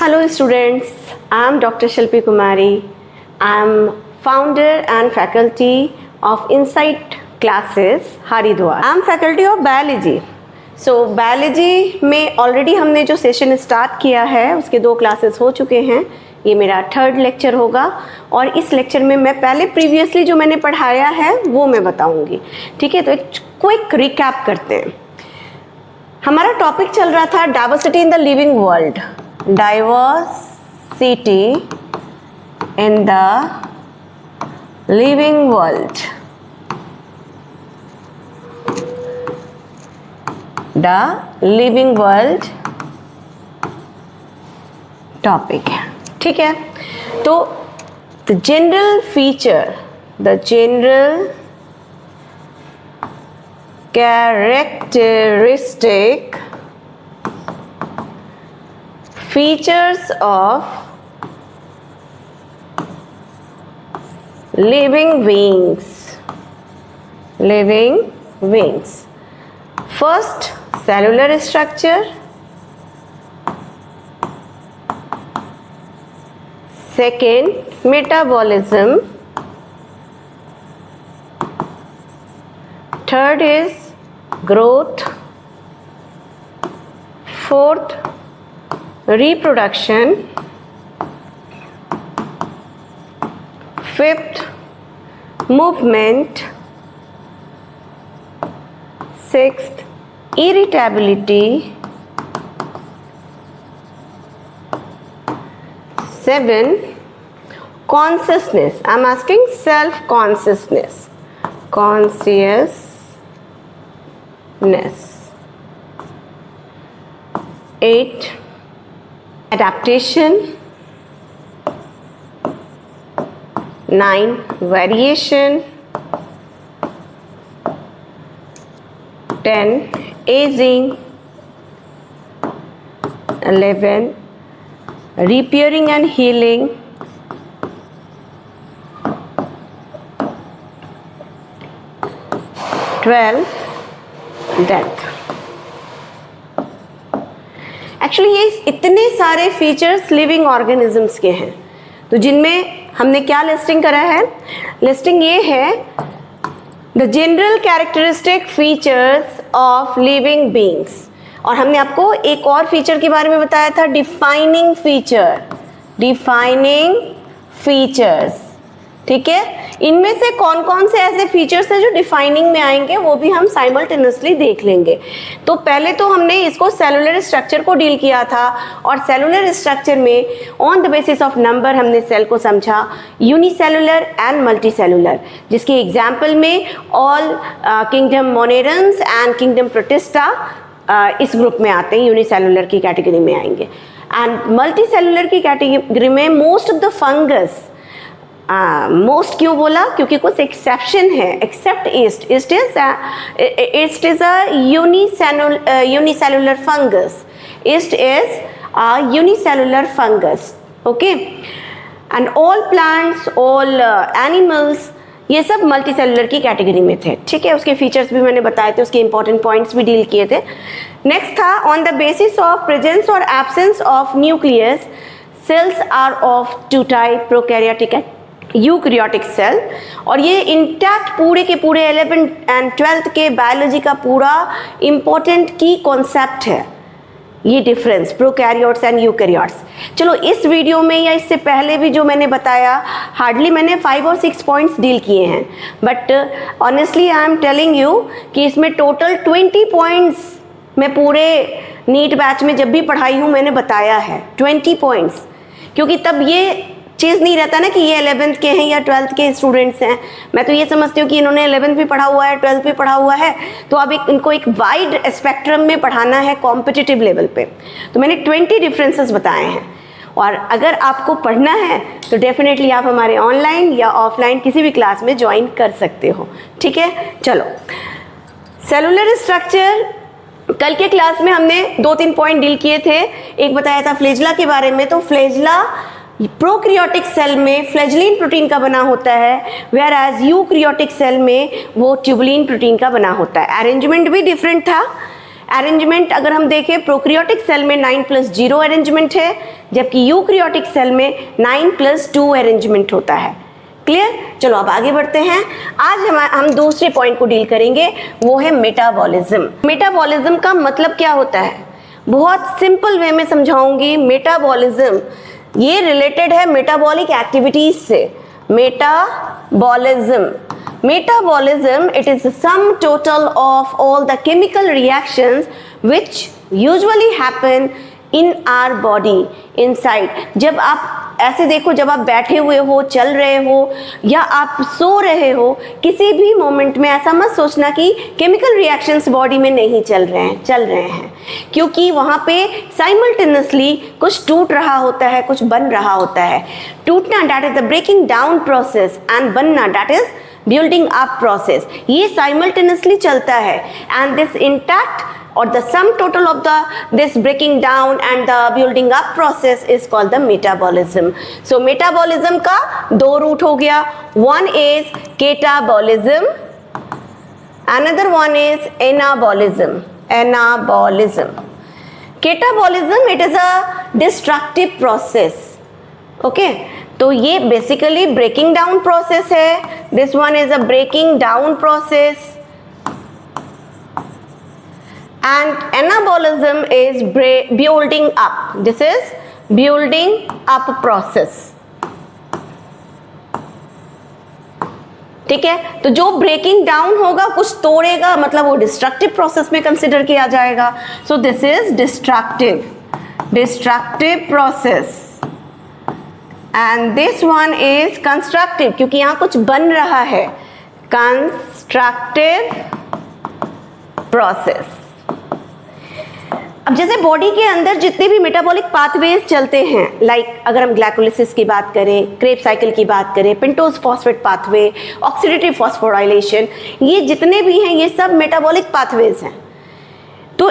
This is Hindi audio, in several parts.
Hello students, I am Dr. Shilpi Kumari. I am founder and faculty of Insight Classes, Haridwar. I am faculty of Biology. So Biology में already हमने जो सेशन स्टार्ट किया है उसके 2 क्लासेस हो चुके हैं. ये मेरा 3rd लेक्चर होगा और इस लेक्चर में मैं पहले प्रीवियसली जो मैंने पढ़ाया है वो मैं बताऊंगी. ठीक है, तो एक क्विक रिकैप करते हैं. हमारा टॉपिक चल रहा था diversity in the living world. Diversity in the living world. The living world topic है. ठीक है, तो the general feature, the general characteristic features of living beings. First, cellular structure. Second, metabolism. Third is growth. Fourth, reproduction. Fifth, movement. Sixth, irritability. 7, consciousness. I'm asking self-consciousness. 8, adaptation. 9, variation. 10, aging. 11, repairing and healing. 12, death. Actually ये इतने सारे फीचर्स लिविंग ऑर्गेनिजम्स के हैं, तो जिनमें हमने क्या लिस्टिंग करा है. लिस्टिंग ये है the general characteristic features of living beings, और हमने आपको एक और फीचर के बारे में बताया था, डिफाइनिंग फीचर्स. ठीक है, इनमें से कौन कौन से ऐसे फीचर्स हैं जो डिफाइनिंग में आएंगे वो भी हम साइमल्टेनियसली देख लेंगे. तो पहले तो हमने इसको सेलुलर स्ट्रक्चर को डील किया था, और सेलुलर स्ट्रक्चर में on the basis of number हमने सेल को समझा यूनिसेलुलर एंड मल्टीसेलुलर, जिसके एग्जाम्पल में all kingdom monerans and kingdom protista इस ग्रुप में आते हैं, यूनिसेलुलर की कैटेगरी में आएंगे. एंड मल्टीसेलुलर की कैटेगरी में most of the fungus, most क्यों बोला, क्योंकि कुछ एक्सेप्शन है. Except yeast is a unicellular fungus. Yeast is a unicellular fungus. Okay, and all plants, all animals, ये सब मल्टीसेलुलर की कैटेगरी में थे. ठीक है, उसके फीचर्स भी मैंने बताए थे, उसके इंपॉर्टेंट पॉइंट्स भी डील किए थे. नेक्स्ट था on the basis of presence और absence of nucleus cells are of 2 type, prokaryotic, eukaryotic cell. और ये इंटैक्ट पूरे के पूरे 11th and 12th के बायोलॉजी का पूरा इंपॉर्टेंट की कॉन्सेप्ट है ये डिफरेंस, प्रोकैरियोट्स एंड यूकैरियोट्स. चलो, इस वीडियो में या इससे पहले भी जो मैंने बताया, हार्डली मैंने 5 और 6 पॉइंट्स डील किए हैं, but honestly I am telling you कि इसमें टोटल 20 पॉइंट्स मैं पूरे नीट बैच में जब भी पढ़ाई हूँ मैंने बताया है. 20 पॉइंट्स, क्योंकि तब ये चीज़ नहीं रहता ना कि ये 11th के हैं या 12th के स्टूडेंट्स हैं. मैं तो ये समझती हूँ कि इन्होंने 11th भी पढ़ा हुआ है, 12th भी पढ़ा हुआ है, तो अब इनको एक वाइड स्पेक्ट्रम में पढ़ाना है कॉम्पिटिटिव लेवल पे. तो मैंने 20 डिफरेंसेस बताए हैं, और अगर आपको पढ़ना है तो डेफिनेटली आप हमारे ऑनलाइन या ऑफलाइन किसी भी क्लास में ज्वाइन कर सकते हो. ठीक है, चलो, सेलुलर स्ट्रक्चर कल के क्लास में हमने 2-3 पॉइंट डील किए थे. एक बताया था फ्लैजेला के बारे में, तो फ्लैजेला प्रोक्रियोटिक सेल में फ्लैजेलिन प्रोटीन का बना होता है, वेयर एज यूक्रियोटिक सेल में वो ट्यूबुलिन प्रोटीन का बना होता है. अरेंजमेंट भी डिफरेंट था, अरेंजमेंट अगर हम देखें, प्रोकैरियोटिक सेल में 9+0 अरेंजमेंट है, जबकि यूकैरियोटिक सेल में 9+2 अरेंजमेंट होता है। क्लियर? चलो अब आगे बढ़ते हैं। आज हम दूसरे पॉइंट को डील करेंगे, वो है मेटाबॉलिज्म। मेटाबॉलिज्म का मतलब क्या होता है, बहुत सिंपल वे में समझाऊंगी। मेटाबॉलिज्म ये रिलेटेड है मेटाबॉलिक एक्टिविटीज से। Metabolism, it is the sum total of all the chemical reactions which usually happen in our body inside। जब आप ऐसे देखो, जब आप बैठे हुए हो, चल रहे हो या आप सो रहे हो, किसी भी मोमेंट में ऐसा मत सोचना कि केमिकल रिएक्शंस बॉडी में नहीं चल रहे हैं, क्योंकि वहाँ पे साइमल्टेनियसली कुछ टूट रहा होता है, कुछ बन रहा होता है। टूटना that is the breaking down process and बनना that is building up process. ये साइमल्टेनियसली चलता है and this intact or the sum total of this breaking down and the building up process is called the metabolism। So metabolism का दो रूट हो गया, one is catabolism, another one is anabolism। Catabolism, it is a destructive process, okay? तो ये basically breaking down process है, this one is a breaking down process, and anabolism is building up, this is building up process। ठीक है, तो जो ब्रेकिंग डाउन होगा, कुछ तोड़ेगा, मतलब वो डिस्ट्रक्टिव प्रोसेस में कंसिडर किया जाएगा। So this is destructive process and this one is constructive, क्योंकि यहां कुछ बन रहा है, कंस्ट्रक्टिव प्रोसेस। अब जैसे बॉडी के अंदर जितने भी मेटाबॉलिक पाथवेज चलते हैं, लाइक अगर हम ग्लाइकोलिसिस की बात करें, क्रेब्स साइकिल की बात करें, pentose phosphate pathway, oxidative phosphorylation, ये जितने भी हैं ये सब मेटाबॉलिक पाथवेज हैं। तो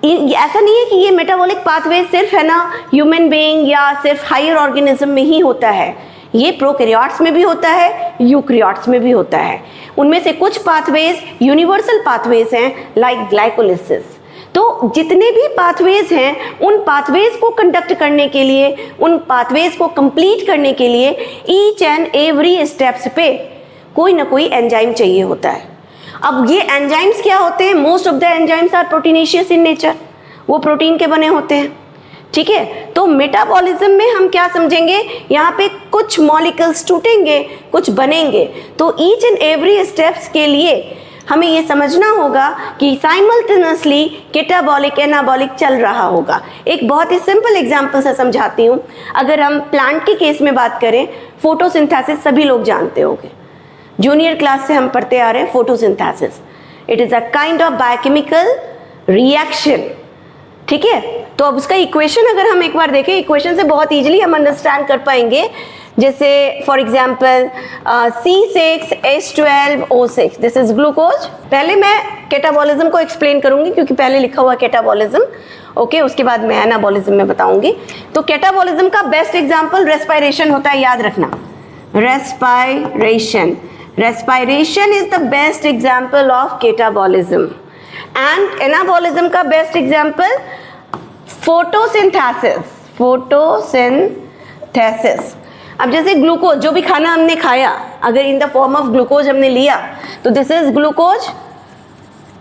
ऐसा नहीं है कि ये मेटाबॉलिक पाथवे सिर्फ है ना ह्यूमन बीइंग या सिर्फ हायर ऑर्गेनिज्म में ही होता है, ये प्रोकैरियोट्स में भी होता है, यूकैरियोट्स में भी होता है। उनमें से कुछ पाथवेज यूनिवर्सल पाथवेज हैं, लाइक ग्लाइकोलिसिस। तो जितने भी पाथवेज हैं, उन पाथवेज को कंडक्ट करने के लिए, उन पाथवेज को कंप्लीट करने के लिए ईच एंड एवरी स्टेप्स पे कोई ना कोई एंजाइम चाहिए होता है। अब ये एंजाइम्स क्या होते हैं? Most of the enzymes are proteinaceous in nature, वो प्रोटीन के बने होते हैं। ठीक है, तो मेटाबॉलिज्म में हम क्या समझेंगे, यहाँ पे कुछ मॉलिक्यूल्स टूटेंगे, कुछ बनेंगे। तो ईच एंड एवरी स्टेप्स के लिए हमें ये समझना होगा कि साइमल्टेनियसली कैटाबॉलिक एनाबॉलिक चल रहा होगा। एक बहुत ही सिंपल एग्जांपल से समझाती हूँ। अगर हम प्लांट के केस में बात करें, फोटोसिंथेसिस सभी लोग जानते होंगे, जूनियर क्लास से हम पढ़ते आ रहे हैं photosynthesis. It is a kind of biochemical reaction. ठीक है, तो अब उसका इक्वेशन अगर हम एक बार देखें, इक्वेशन से बहुत ईजिली हम अंडरस्टैंड कर पाएंगे। जैसे for example C6H12O6, this is glucose. पहले मैं कैटाबॉलिज्म को एक्सप्लेन करूंगी क्योंकि पहले लिखा हुआ कैटाबॉलिज्म, ओके, उसके बाद मैं एनाबॉलिज्म में बताऊंगी। तो कैटाबॉलिज्म का बेस्ट एग्जाम्पल रेस्पिरेशन होता है, याद रखना, respiration is the best example of catabolism. And anabolism का बेस्ट एग्जाम्पल फोटोसिंथेसिस। अब जैसे ग्लूकोज, जो भी खाना हमने खाया, अगर in the form of glucose हमने लिया तो this is glucose.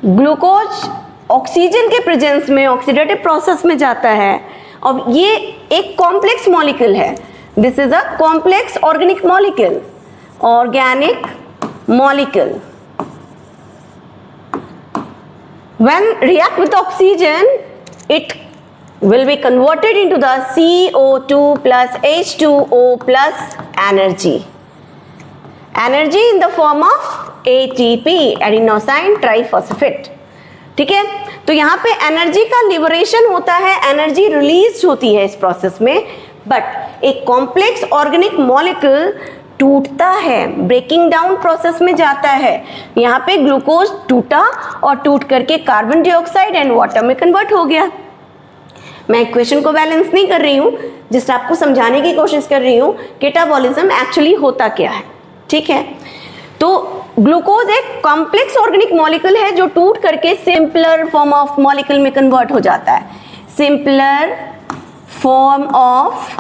Glucose oxygen के प्रेजेंस में ऑक्सीडेटिव प्रोसेस में जाता है और ये एक कॉम्प्लेक्स मॉलिक्यूल है। This is a complex organic molecule. When react with oxygen, it will be converted into the CO2 plus H2O plus energy in the form of ATP, adenosine triphosphate। ठीक है, तो यहाँ पे एनर्जी का लिबरेशन होता है, एनर्जी रिलीज होती है इस प्रोसेस में। बट एक कॉम्प्लेक्स ऑर्गेनिक मॉलिक्यूल टूटता है, ब्रेकिंग डाउन प्रोसेस में जाता है। यहाँ पे ग्लूकोज टूटा और टूट करके कार्बन डाइऑक्साइड एंड वाटर में कन्वर्ट हो गया। मैं इक्वेशन को बैलेंस नहीं कर रही हूँ, जस्ट आपको समझाने की कोशिश कर रही हूँ कैटाबॉलिज्म एक्चुअली होता क्या है। ठीक है, तो ग्लूकोज एक कॉम्प्लेक्स ऑर्गेनिक मॉलिक्यूल है जो टूट करके सिंपलर फॉर्म ऑफ मॉलिक्यूल में कन्वर्ट हो जाता है, सिंपलर फॉर्म ऑफ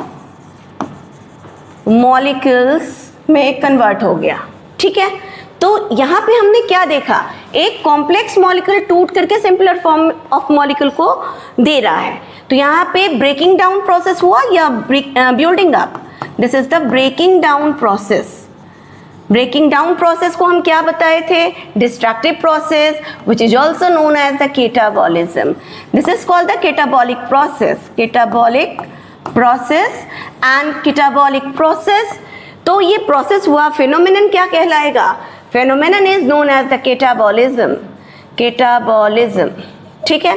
मॉलिक्यूल्स में कन्वर्ट हो गया। ठीक है, तो यहाँ पे हमने क्या देखा, एक कॉम्प्लेक्स मॉलिक्यूल टूट करके सिंपलर फॉर्म ऑफ मॉलिक्यूल को दे रहा है। तो यहाँ पे ब्रेकिंग डाउन प्रोसेस हुआ या building up, this is the breaking down process. Breaking down process को हम क्या बताए थे, destructive process which is also known as the catabolism. This is called the catabolic process, catabolic process and catabolic process. तो ये प्रोसेस हुआ, फिनोमेनन क्या कहलाएगा, phenomenon is known as the catabolism, catabolism. ठीक है,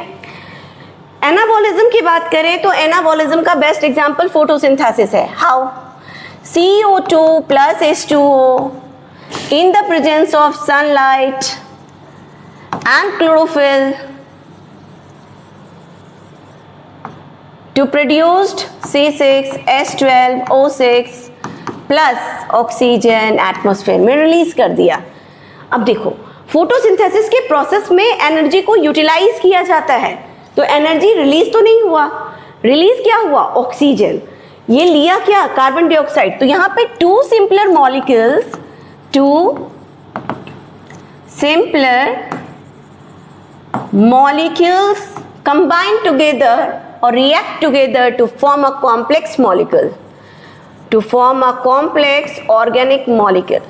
एनाबॉलिज्म की बात करें तो एनाबॉलिज्म का बेस्ट एग्जांपल फोटोसिंथेसिस है। How, CO2 plus H2O in the presence of sunlight and chlorophyll to produced C6H12O6 plus oxygen atmosphere में रिलीज कर दिया। अब देखो, फोटोसिंथेसिस के प्रोसेस में एनर्जी को यूटिलाइज किया जाता है, तो एनर्जी रिलीज तो नहीं हुआ, रिलीज क्या हुआ, ऑक्सीजन। ये लिया क्या, कार्बन डाइऑक्साइड। तो यहाँ पे two simpler molecules combine together or react together to form a complex molecule, to form a complex organic molecule,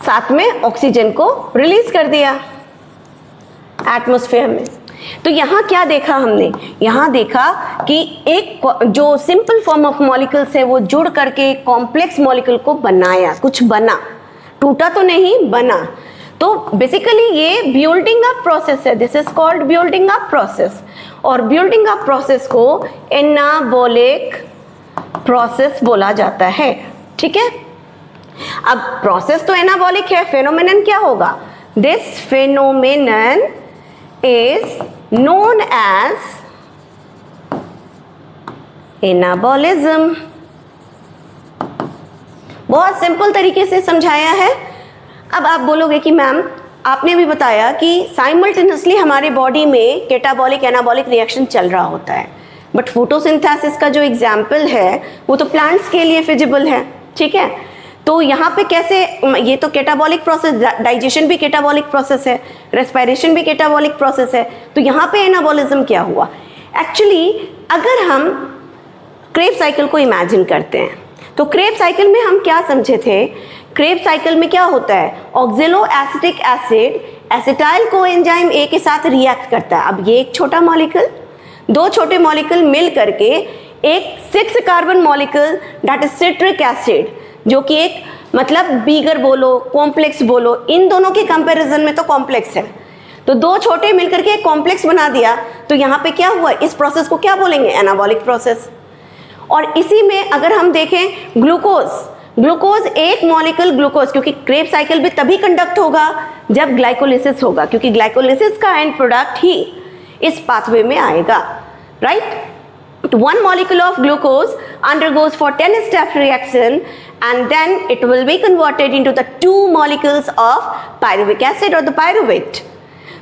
साथ में ऑक्सीजन को रिलीज कर दिया एटमॉस्फेयर में। तो यहाँ क्या देखा हमने, यहाँ देखा कि एक जो सिंपल फॉर्म ऑफ मॉलिक्यूल्स है वो जुड़ करके कॉम्प्लेक्स मॉलिक्यूल को बनाया, कुछ बना, टूटा तो नहीं, बना। तो बेसिकली ये बिल्डिंग अप प्रोसेस है, this is called building up process. और बिल्डिंग अप प्रोसेस को एनाबॉलिक प्रोसेस बोला जाता है। ठीक है, अब प्रोसेस तो एनाबॉलिक है, फेनोमेनन क्या होगा, this phenomenon is known as anabolism। बहुत सिंपल तरीके से समझाया है। अब आप बोलोगे कि मैम आपने भी बताया कि साइमल्टेनियसली हमारे बॉडी में कैटाबॉलिक एनाबॉलिक रिएक्शन चल रहा होता है, बट फोटोसिंथेसिस का जो एग्जाम्पल है वो तो प्लांट्स के लिए फिजिबल है। ठीक है, तो यहाँ पे कैसे, ये तो कैटाबॉलिक प्रोसेस, डाइजेशन भी कैटाबॉलिक प्रोसेस है, रेस्पिरेशन भी कैटाबॉलिक प्रोसेस है, तो यहाँ पे एनाबॉलिज्म क्या हुआ। एक्चुअली अगर हम क्रेब साइकिल को इमेजिन करते हैं तो क्रेब साइकिल में हम क्या समझे थे, क्रेब साइकिल में क्या होता है, ऑक्जेलो acetic acid acetyl coenzyme A के साथ रिएक्ट करता है। अब ये एक छोटा मॉलिक्यूल, दो छोटे मॉलिक्यूल मिल करके एक 6 carbon molecule that is citric acid, जो कि एक मतलब बीगर बोलो, कॉम्प्लेक्स बोलो, इन दोनों के कंपैरिजन में तो कॉम्प्लेक्स है, तो दो छोटे मिलकर के एक कॉम्प्लेक्स बना दिया। तो यहाँ पे क्या हुआ, इस प्रोसेस को क्या बोलेंगे, एनाबॉलिक प्रोसेस। और इसी में अगर हम देखें ग्लूकोज एक मॉलिक्यूल ग्लूकोज, क्योंकि क्रेब साइकिल भी तभी कंडक्ट होगा जब ग्लाइकोलिसिस होगा, क्योंकि ग्लाइकोलिसिस का एंड प्रोडक्ट ही इस पाथवे में आएगा, right. One molecule of glucose undergoes for 10-step reaction and then it will be converted into the 2 molecules of pyruvic acid or the pyruvate।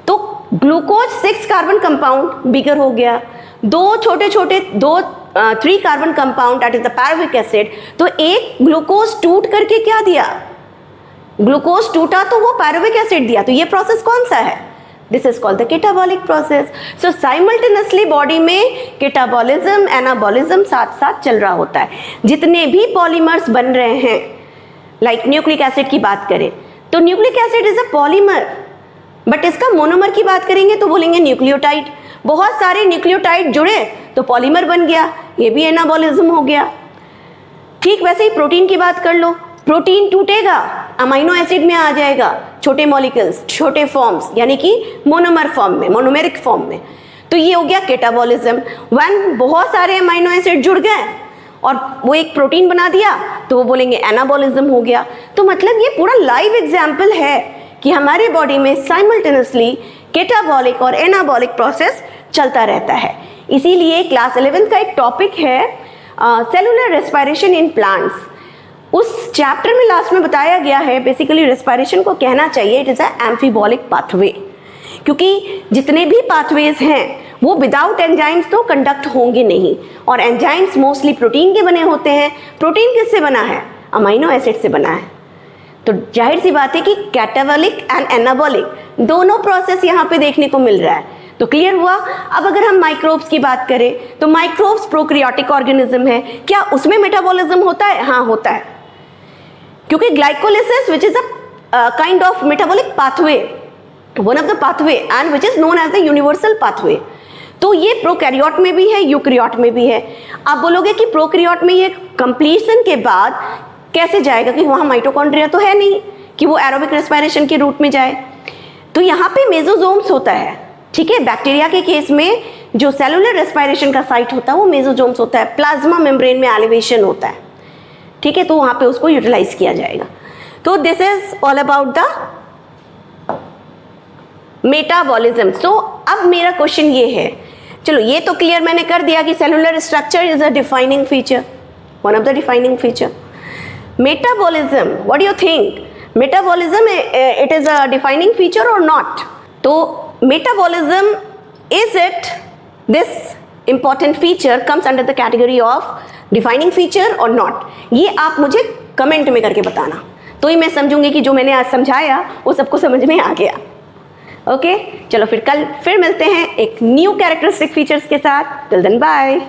तो ग्लूकोज 6 कार्बन कंपाउंड बिगर हो गया, दो छोटे 3 carbon compound that is the pyruvic acid. तो एक ग्लूकोज टूट करके क्या दिया, ग्लूकोज टूटा तो वो pyruvic एसिड दिया। तो ये प्रोसेस कौन सा है, this is called the catabolic process. So simultaneously body में कैटाबॉलिज्म एनाबॉलिज्म साथ साथ चल रहा होता है। जितने भी पॉलीमर्स बन रहे हैं, लाइक न्यूक्लिक एसिड की बात करें तो nucleic acid is a polymer, but इसका मोनोमर की बात करेंगे तो बोलेंगे न्यूक्लियोटाइड। बहुत सारे न्यूक्लियोटाइड जुड़े तो पॉलीमर बन गया, ये भी एनाबॉलिज्म हो गया। ठीक वैसे ही प्रोटीन की बात कर लो, प्रोटीन टूटेगा, अमाइनो एसिड में आ जाएगा, छोटे मॉलिक्यूल्स, छोटे फॉर्म्स, यानी कि मोनोमर फॉर्म में, मोनोमेरिक फॉर्म में। तो ये हो गया कैटाबॉलिज्म। वन बहुत सारे अमाइनो एसिड जुड़ गए और वो एक प्रोटीन बना दिया तो वो बोलेंगे एनाबॉलिज्म हो गया। तो मतलब ये पूरा लाइव एग्जाम्पल है कि हमारे बॉडी में साइमल्टेनियसली कैटाबॉलिक और एनाबॉलिक प्रोसेस चलता रहता है। इसीलिए क्लास 11th का एक टॉपिक है सेलुलर रेस्पिरेशन इन प्लांट्स, उस चैप्टर में लास्ट में बताया गया है बेसिकली रेस्पिरेशन को कहना चाहिए it is a amphibolic pathway, क्योंकि जितने भी पाथवेज हैं वो विदाउट एंजाइम्स तो कंडक्ट होंगे नहीं, और एंजाइम्स मोस्टली प्रोटीन के बने होते हैं। प्रोटीन किससे बना है? अमाइनो एसिड से बना है। तो जाहिर सी बात है कि कैटाबॉलिक एंड एनाबॉलिक दोनों प्रोसेस यहाँ पे देखने को मिल रहा है। तो क्लियर हुआ। अब अगर हम माइक्रोब्स की बात करें तो माइक्रोब्स प्रोकैरियोटिक ऑर्गेनिज्म है, क्या उसमें मेटाबॉलिज्म होता है? हाँ होता है, क्योंकि glycolysis which is a kind of metabolic pathway, one of the pathway and which is known as the universal pathway. तो ये प्रोकैरियोट में भी है, यूकैरियोट में भी है। आप बोलोगे कि प्रोकैरियोट में ये कंप्लीशन के बाद कैसे जाएगा, कि वहाँ माइटोकॉन्ड्रिया तो है नहीं कि वो एरोबिक रेस्पिरेशन के रूट में जाए। तो यहाँ पे मेसोजोम्स होता है, ठीक है। बैक्टीरिया के केस में जो सेलुलर रेस्पिरेशन का साइट होता है वो मेसोजोम्स होता है, प्लाज्मा मेम्ब्रेन में एलिवेशन होता है, ठीक है। तो वहाँ पे उसको यूटिलाइज किया जाएगा। तो this is all about the metabolism. So अब मेरा क्वेश्चन ये है, चलो ये तो क्लियर मैंने कर दिया कि cellular structure is a defining feature, one of the defining feature. Metabolism, what do you think? Metabolism it is a defining feature और नॉट? तो metabolism, is it this important feature comes under the category of defining feature और नॉट? ये आप मुझे कमेंट में करके बताना, तो ही मैं समझूंगी कि जो मैंने आज समझाया वो सबको समझ में आ गया। ओके, चलो फिर कल फिर मिलते हैं एक न्यू कैरेक्टरिस्टिक फीचर्स के साथ। Till then bye.